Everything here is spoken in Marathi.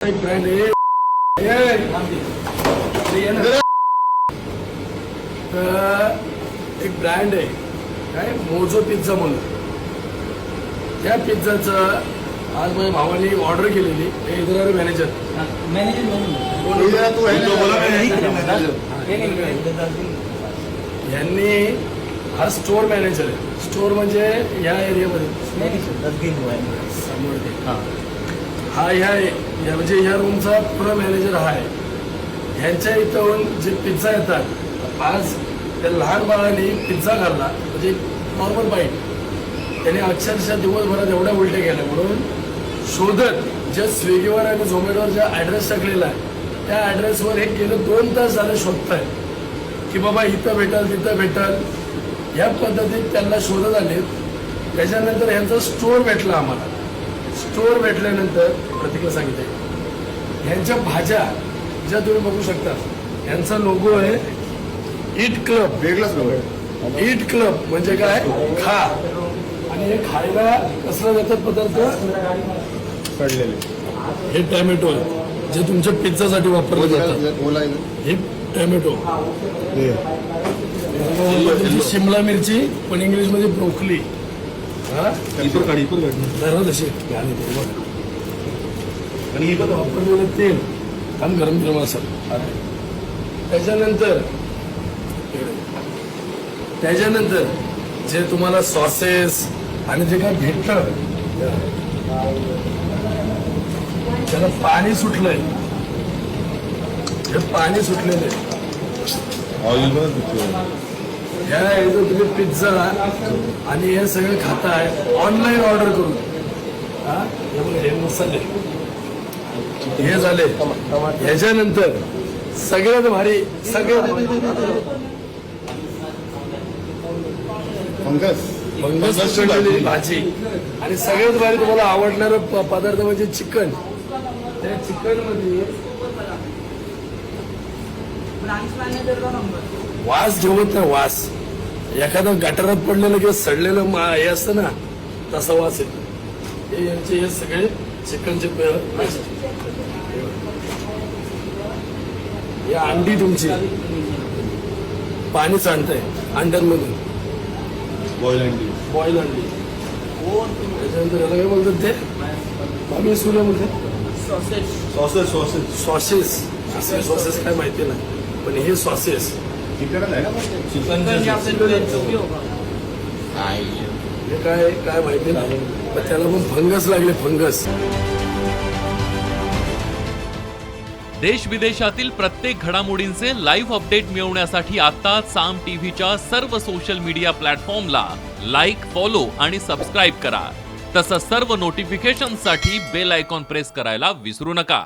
एक ब्रँड आहे एक ब्रँड आहे काय मोजो पिझ्झा म्हणून. त्या पिझ्झाचं आज माझ्या भावाने ऑर्डर केलेली. हे इधर मॅनेजर यांनी हा स्टोर मॅनेजर आहे. स्टोर म्हणजे या एरियामध्ये हा ह्या म्हणजे ह्या रूमचा पुरा मॅनेजर हा आहे. ह्यांच्या इथून जे पिझ्झा येतात आज त्या लहान बाळाने पिझ्झा खाल्ला म्हणजे नॉर्मल बाईट त्याने अक्षरशः दिवसभरात एवढ्या उलट्या केल्या. म्हणून शोधत जे स्विगीवर आणि झोमॅटोवर ज्या ॲड्रेस टाकलेला आहे त्या ॲड्रेसवर हे गेलं 2 तास झालं शोधताय की बाबा इथं भेटल तिथं भेटल. या पद्धतीत त्यांना शोधत आले. त्याच्यानंतर ह्यांचा स्टोर भेटला आम्हाला. स्टोर भेटल्यानंतर प्रतीकला सांगितलं ह्यांच्या भाज्या ज्या तुम्ही बघू शकता ह्यांचा लोगो आहे ईट क्लब. वेगळाच लोगो. ईट क्लब म्हणजे काय खा. आणि हे खायला कसलं जातात पदार्थ पडलेले हे टॅमॅटो आहे जे तुमच्या पिझ्झासाठी वापरले जातात. हे टॅमॅटो शिमला मिरची पण इंग्लिशमध्ये ब्रोकली. वापरलेलं तेल आणि गरम गरम मसाला. त्याच्यानंतर जे तुम्हाला सॉसेस आणि जे काय भेटतं त्याला पाणी सुटलंय. हे पाणी सुटलेलं आहे. ह्या इथं तुम्ही पिझ्झा आणि हे सगळं खाताय ऑनलाईन ऑर्डर करून. हे मसाले हे झाले. ह्याच्यानंतर सगळ्यात भारी फंगस काढलेली भाजी आणि सगळ्यात भारी तुम्हाला आवडणारं पदार्थ म्हणजे चिकन. त्या चिकन मध्ये वास घेऊत ना वास. एखादं गटारात पडलेलं किंवा सडलेलं हे असतं ना तसा वास येतो. हे यांचे हे सगळे चिकनचे हे अंडी तुमची पाणी सांडतंय अंड्यांमधून बॉईल अंडी. त्याच्यानंतर याला काय बोलतात ते आम्ही सुद्धा बोलतो सॉसेस काय माहिती नाही पण हे सॉसेस हे काय माहिती नाही पण त्याला पण फंगस लागले. फंगस. देश विदेशातील प्रत्येक घडामोडींचे लाईव्ह अपडेट मिळवण्यासाठी आता साम टीव्हीच्या सर्व सोशल मीडिया प्लॅटफॉर्मला लाईक, फॉलो आणि सबस्क्राईब करा. तसंच सर्व नोटिफिकेशनसाठी बेल आयकॉन प्रेस करायला विसरू नका.